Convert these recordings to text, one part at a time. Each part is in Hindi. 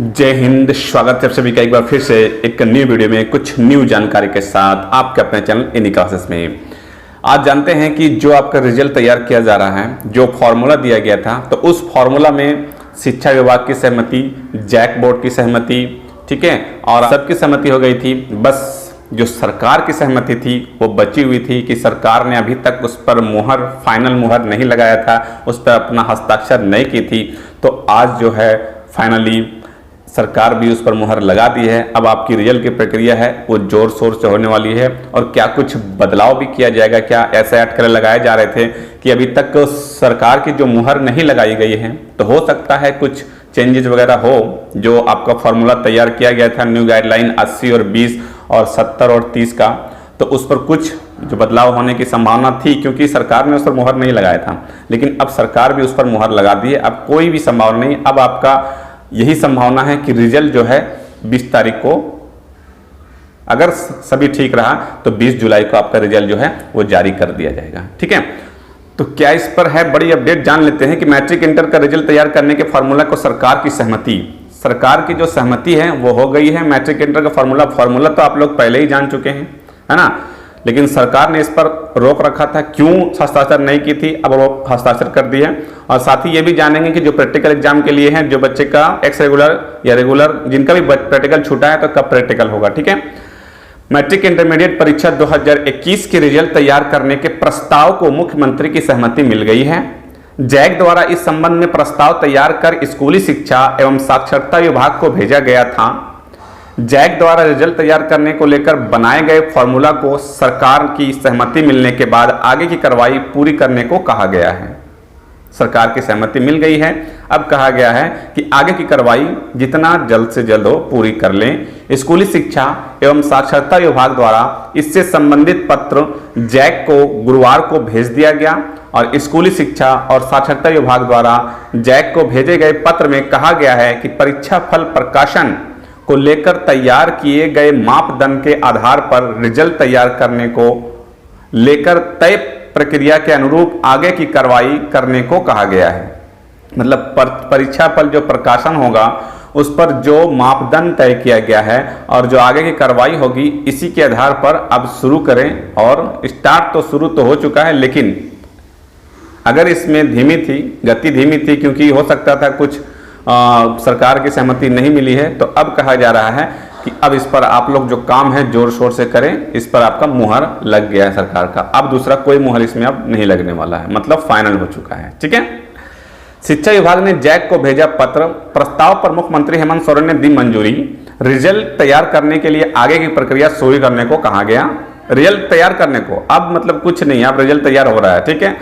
जय हिंद। स्वागत है आप सभी का एक बार फिर से एक न्यू वीडियो में कुछ न्यू जानकारी के साथ आपके अपने चैनल इन क्लासेस में। आज जानते हैं कि जो आपका रिजल्ट तैयार किया जा रहा है, जो फॉर्मूला दिया गया था, तो उस फॉर्मूला में शिक्षा विभाग की सहमति, जैक बोर्ड की सहमति, ठीक है, और सबकी सहमति हो गई थी। बस जो सरकार की सहमति थी वो बची हुई थी कि सरकार ने अभी तक उस पर मुहर, फाइनल मुहर नहीं लगाया था, उस पर अपना हस्ताक्षर नहीं की थी। तो आज जो है फाइनली सरकार भी उस पर मुहर लगा दी है। अब आपकी रिजल्ट की प्रक्रिया है वो जोर शोर से होने वाली है और क्या कुछ बदलाव भी किया जाएगा। क्या ऐसे अटकलें लगाए जा रहे थे कि अभी तक सरकार की जो मुहर नहीं लगाई गई है, तो हो सकता है कुछ चेंजेस वगैरह हो। जो आपका फॉर्मूला तैयार किया गया था, न्यू गाइडलाइन 80 और 20 और 70 और 30 का, तो उस पर कुछ जो बदलाव होने की संभावना थी, क्योंकि सरकार ने उस पर मुहर नहीं लगाया था। लेकिन अब सरकार भी उस पर मुहर लगा दी है। अब कोई भी संभावना नहीं। अब आपका यही संभावना है कि रिजल्ट जो है 20 तारीख को, अगर सभी ठीक रहा तो 20 जुलाई को आपका रिजल्ट जो है वो जारी कर दिया जाएगा। ठीक है, तो क्या इस पर है बड़ी अपडेट, जान लेते हैं कि मैट्रिक इंटर का रिजल्ट तैयार करने के फॉर्मूला को सरकार की सहमति, सरकार की जो सहमति है वो हो गई है। मैट्रिक इंटर का फॉर्मूला तो आप लोग पहले ही जान चुके हैं, है ना, लेकिन सरकार ने इस पर रोक रखा था। क्यों हस्ताक्षर नहीं की थी, अब वो हस्ताक्षर कर दी है। और साथ ही ये भी जानेंगे कि जो प्रैक्टिकल एग्जाम के लिए हैं, जो बच्चे का एक्स रेगुलर या रेगुलर, जिनका भी प्रैक्टिकल छूटा है, तो कब प्रैक्टिकल होगा। ठीक है, मैट्रिक इंटरमीडिएट परीक्षा 2021 के रिजल्ट तैयार करने के प्रस्ताव को मुख्यमंत्री की सहमति मिल गई है। जैक द्वारा इस संबंध में प्रस्ताव तैयार कर स्कूली शिक्षा एवं साक्षरता विभाग को भेजा गया था। जैक द्वारा रिजल्ट तैयार करने को लेकर बनाए गए फॉर्मूला को सरकार की सहमति मिलने के बाद आगे की कार्रवाई पूरी करने को कहा गया है। सरकार की सहमति मिल गई है, अब कहा गया है कि आगे की कार्रवाई जितना जल्द से जल्द हो पूरी कर लें। स्कूली शिक्षा एवं साक्षरता विभाग द्वारा इससे संबंधित पत्र जैक को गुरुवार को भेज दिया गया और स्कूली शिक्षा और साक्षरता विभाग द्वारा जैक को भेजे गए पत्र में कहा गया है कि परीक्षा फल प्रकाशन को लेकर तैयार किए गए मापदंड के आधार पर रिजल्ट तैयार करने को लेकर तय प्रक्रिया के अनुरूप आगे की कार्रवाई करने को कहा गया है। मतलब परीक्षा फल जो प्रकाशन होगा उस पर जो मापदंड तय किया गया है और जो आगे की कार्रवाई होगी, इसी के आधार पर अब शुरू करें। और स्टार्ट तो शुरू तो हो चुका है, लेकिन अगर इसमें धीमी थी, गति धीमी थी, क्योंकि हो सकता था कुछ सरकार की सहमति नहीं मिली है, तो अब कहा जा रहा है कि अब इस पर आप लोग जो काम है जोर शोर से करें। इस पर आपका मुहर लग गया है सरकार का, अब दूसरा कोई मुहर इसमें अब नहीं लगने वाला है, मतलब फाइनल हो चुका है। ठीक है, शिक्षा विभाग ने जैक को भेजा पत्र, प्रस्ताव पर मुख्यमंत्री हेमंत सोरेन ने दी मंजूरी। रिजल्ट तैयार करने के लिए आगे की प्रक्रिया शुरू करने को कहा गया। रिजल्ट तैयार करने को अब मतलब कुछ नहीं, अब रिजल्ट तैयार हो रहा है। ठीक है,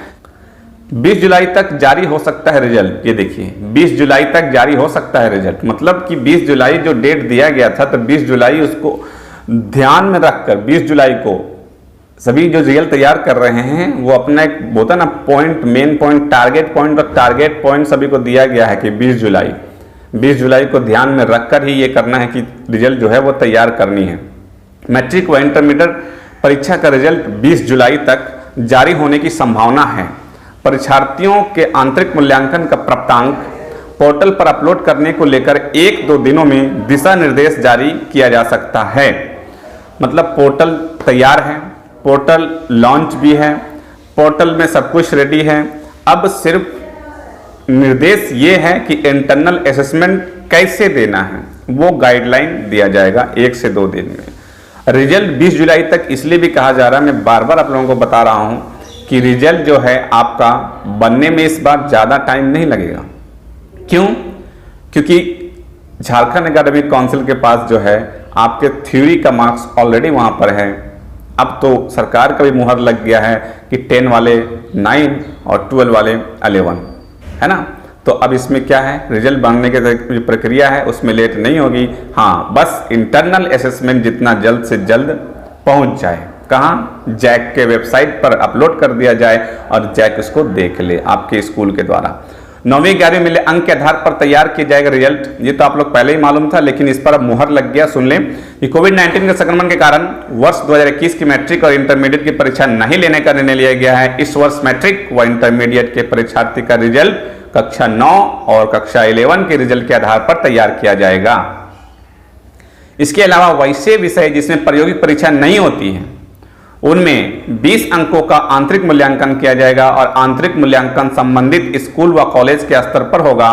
20 जुलाई तक जारी हो सकता है रिजल्ट। ये देखिए, 20 जुलाई तक जारी हो सकता है रिजल्ट, मतलब कि 20 जुलाई जो डेट दिया गया था, तो 20 जुलाई उसको ध्यान में रखकर 20 जुलाई को सभी जो रिजल्ट तैयार कर रहे हैं वो अपना एक होता ना point, main point, target point, और टारगेट पॉइंट सभी को दिया गया है कि 20 जुलाई को ध्यान में रखकर ही ये करना है कि रिजल्ट जो है वो तैयार करनी है। मैट्रिक व इंटरमीडिएट परीक्षा का रिजल्ट 20 जुलाई तक जारी होने की संभावना है। परीक्षार्थियों के आंतरिक मूल्यांकन का प्राप्तांक पोर्टल पर अपलोड करने को लेकर 1-2 दिनों में दिशा निर्देश जारी किया जा सकता है। मतलब पोर्टल तैयार है, पोर्टल लॉन्च भी है, पोर्टल में सब कुछ रेडी है। अब सिर्फ निर्देश ये है कि इंटरनल असेसमेंट कैसे देना है वो गाइडलाइन दिया जाएगा 1 से 2 दिन में। रिजल्ट 20 जुलाई तक इसलिए भी कहा जा रहा है, मैं बार बार आप लोगों को बता रहा हूं कि रिजल्ट जो है आपका बनने में इस बार ज़्यादा टाइम नहीं लगेगा। क्यों? क्योंकि झारखंड एकेडमिक काउंसिल के पास जो है आपके थ्योरी का मार्क्स ऑलरेडी वहाँ पर है। अब तो सरकार का भी मुहर लग गया है कि 10 वाले 9 और 12 वाले 11, है ना। तो अब इसमें क्या है, रिजल्ट बनने की जो प्रक्रिया है उसमें लेट नहीं होगी। हाँ, बस इंटरनल असेसमेंट जितना जल्द से जल्द पहुँच जाए, कहाँ, जैक के वेबसाइट पर अपलोड कर दिया जाए और जैक इसको देख ले आपके स्कूल के द्वारा। 9वीं 11वीं मिले अंक के आधार पर तैयार किया जाएगा रिजल्ट। ये तो आप लोग पहले ही मालूम था, लेकिन इस पर अब मुहर लग गया। सुन लें कि कोविड-19 के संक्रमण के कारण वर्ष 2021 की मैट्रिक और इंटरमीडिएट की परीक्षा नहीं लेने का निर्णय लिया गया है। इस वर्ष मैट्रिक व इंटरमीडिएट के परीक्षार्थी का रिजल्ट कक्षा 9 और कक्षा 11 के रिजल्ट के आधार पर तैयार किया जाएगा। इसके अलावा वैसे विषय जिसमें प्रायोगिक परीक्षा नहीं होती है उनमें 20 अंकों का आंतरिक मूल्यांकन किया जाएगा और आंतरिक मूल्यांकन संबंधित स्कूल व कॉलेज के स्तर पर होगा।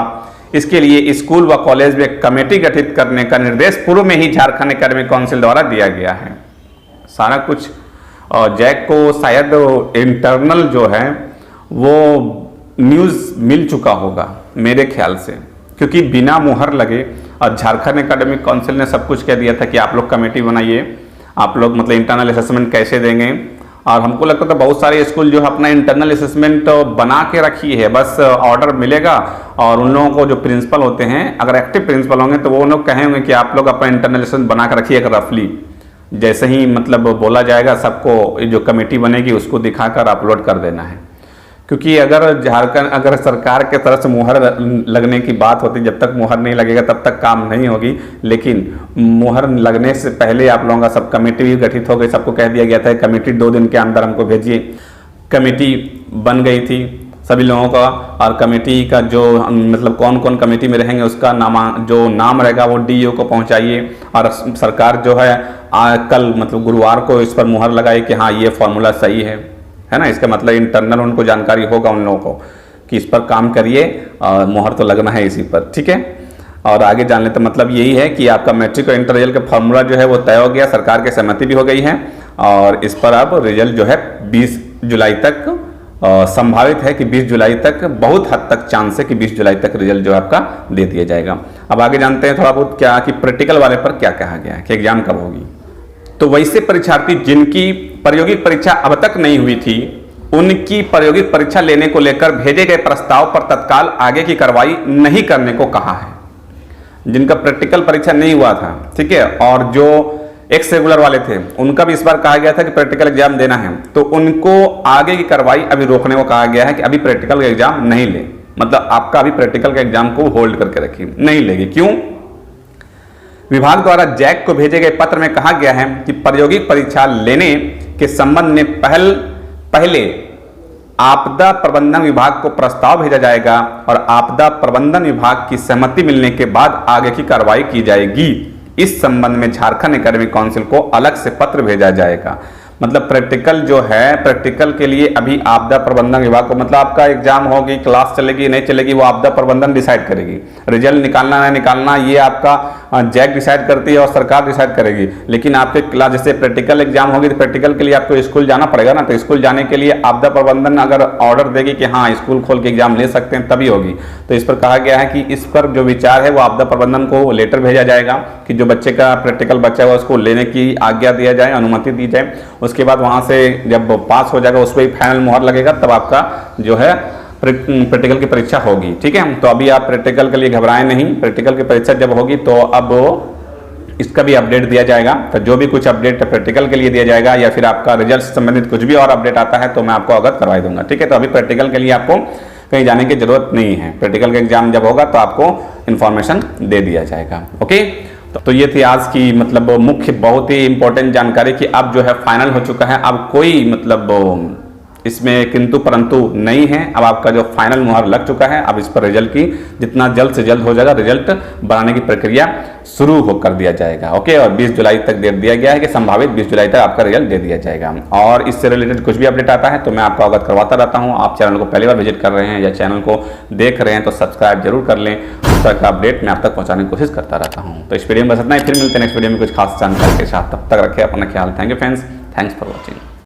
इसके लिए स्कूल व कॉलेज में कमेटी गठित करने का निर्देश पूर्व में ही झारखंड एकेडमिक काउंसिल द्वारा दिया गया है। सारा कुछ जैक को शायद इंटरनल जो है वो न्यूज़ मिल चुका होगा मेरे ख्याल से, क्योंकि बिना मुहर लगे और झारखंड एकेडमिक काउंसिल ने सब कुछ कह दिया था कि आप लोग कमेटी बनाइए, आप लोग मतलब इंटरनल असेसमेंट कैसे देंगे। और हमको लगता था बहुत सारे स्कूल जो है अपना इंटरनल असेसमेंट बना के रखी है, बस ऑर्डर मिलेगा और उन लोगों को जो प्रिंसिपल होते हैं अगर एक्टिव प्रिंसिपल होंगे तो वो उन लोग कहेंगे कि आप लोग अपना इंटरनल असेसमेंट बना के रखिएगा रफली। जैसे ही मतलब बोला जाएगा सबको जो कमेटी बनेगी उसको दिखाकर अपलोड कर देना है। क्योंकि अगर झारखंड अगर सरकार के तरफ से मुहर लगने की बात होती, जब तक मुहर नहीं लगेगा तब तक काम नहीं होगी, लेकिन मुहर लगने से पहले आप लोगों का सब कमेटी भी गठित हो गई। सबको कह दिया गया था कमेटी 2 दिन के अंदर हमको भेजिए। कमेटी बन गई थी सभी लोगों का, और कमेटी का जो मतलब कौन कौन कमेटी में रहेंगे उसका जो नाम रहेगा वो डीईओ को पहुंचाइए। और सरकार जो है कल मतलब गुरुवार को इस पर मुहर लगाई कि हाँ ये फॉर्मूला सही है ना। इसका मतलब इंटरनल उनको जानकारी होगा उन लोगों को कि इस पर काम करिए और मुहर तो लगना है इसी पर, ठीक है। और आगे जान ले तो मतलब यही है कि आपका मैट्रिक और इंटर रिजल्ट का फॉर्मूला जो है वो तय हो गया, सरकार की सहमति भी हो गई है और इस पर अब रिजल्ट जो है 20 जुलाई तक संभावित है कि 20 जुलाई तक, बहुत हद तक चांस है कि 20 जुलाई तक रिजल्ट जो है आपका दे दिया जाएगा। अब आगे जानते हैं थोड़ा बहुत क्या कि प्रैक्टिकल वाले पर क्या कहा गया है कि एग्जाम कब होगी। तो वैसे परीक्षार्थी जिनकी प्रायोगिक परीक्षा अब तक नहीं हुई थी उनकी प्रायोगिक परीक्षा लेने को लेकर भेजे गए प्रस्ताव पर तत्काल आगे की कार्रवाई नहीं करने को कहा है। जिनका प्रैक्टिकल परीक्षा नहीं हुआ था, ठीक है, और जो एक्स रेगुलर वाले थे उनका भी इस बार कहा गया था कि प्रैक्टिकल एग्जाम देना है, तो उनको आगे की कार्रवाई अभी रोकने को कहा गया है कि अभी प्रैक्टिकल का एग्जाम नहीं ले, मतलब आपका अभी प्रैक्टिकल का एग्जाम को होल्ड करके रखिए, नहीं लेगी। क्यों? विभाग द्वारा जैक को भेजे गए पत्र में कहा गया है कि प्रायोगिक परीक्षा लेने के संबंध में पहले आपदा प्रबंधन विभाग को प्रस्ताव भेजा जाएगा और आपदा प्रबंधन विभाग की सहमति मिलने के बाद आगे की कार्रवाई की जाएगी। इस संबंध में झारखंड एकेडमिक काउंसिल को अलग से पत्र भेजा जाएगा। मतलब प्रैक्टिकल जो है, प्रैक्टिकल के लिए अभी आपदा प्रबंधन विभाग को, मतलब आपका एग्जाम होगी, क्लास चलेगी नहीं चलेगी, वो आपदा प्रबंधन डिसाइड करेगी। रिजल्ट निकालना नहीं निकालना ये आपका जैक डिसाइड करती है और सरकार डिसाइड करेगी। लेकिन आपके क्लास जैसे प्रैक्टिकल एग्जाम होगी तो प्रैक्टिकल के लिए आपको स्कूल जाना पड़ेगा ना, तो स्कूल जाने के लिए आपदा प्रबंधन अगर ऑर्डर देगी कि हाँ स्कूल खोल के एग्जाम ले सकते हैं तभी होगी। तो इस पर कहा गया है कि इस पर जो विचार है वो आपदा प्रबंधन को लेटर भेजा जाएगा कि जो बच्चे का प्रैक्टिकल बच्चा है उसको लेने की आज्ञा दिया जाए, अनुमति दी जाए। उसके बाद वहां से जब पास हो जाएगा उस पर फाइनल मुहर लगेगा, तब आपका जो है प्रैक्टिकल की परीक्षा होगी, ठीक है। तो अभी आप प्रैक्टिकल के लिए घबराएं नहीं, प्रैक्टिकल की परीक्षा जब होगी तो अब इसका भी अपडेट दिया जाएगा। तो जो भी कुछ अपडेट प्रैक्टिकल के लिए दिया जाएगा या फिर आपका रिजल्ट से संबंधित कुछ भी और अपडेट आता है तो मैं आपको अवगत करवा दूंगा, ठीक है। तो अभी प्रैक्टिकल के लिए आपको कहीं जाने की जरूरत नहीं है, प्रैक्टिकल का एग्जाम जब होगा तो आपको इन्फॉर्मेशन दे दिया जाएगा, ओके। तो ये थी आज की मतलब मुख्य बहुत ही इंपॉर्टेंट जानकारी कि अब जो है फाइनल हो चुका है, अब कोई मतलब इसमें किंतु परंतु नहीं है। अब आपका जो फाइनल मुहर लग चुका है, अब इस पर रिजल्ट की जितना जल्द से जल्द हो जाएगा रिजल्ट बनाने की प्रक्रिया शुरू हो कर दिया जाएगा, ओके। और 20 जुलाई तक डेट दिया गया है कि संभावित 20 जुलाई तक आपका रिजल्ट दे दिया जाएगा। और इससे रिलेटेड कुछ भी अपडेट आता है तो मैं आपको अवगत करवाता रहता हूँ। आप चैनल को पहली बार विजिट कर रहे हैं या चैनल को देख रहे हैं तो सब्सक्राइब जरूर कर लें, उस तरह का अपडेट मैं आप तक पहुँचाने की कोशिश करता रहता हूँ। तो इस वीडियो में बस इतना ही, फिर मिलते हैं नेक्स्ट वीडियो में कुछ खास जानकारी के साथ। तब तक रखें अपना ख्याल। Thank you friends, thanks for watching.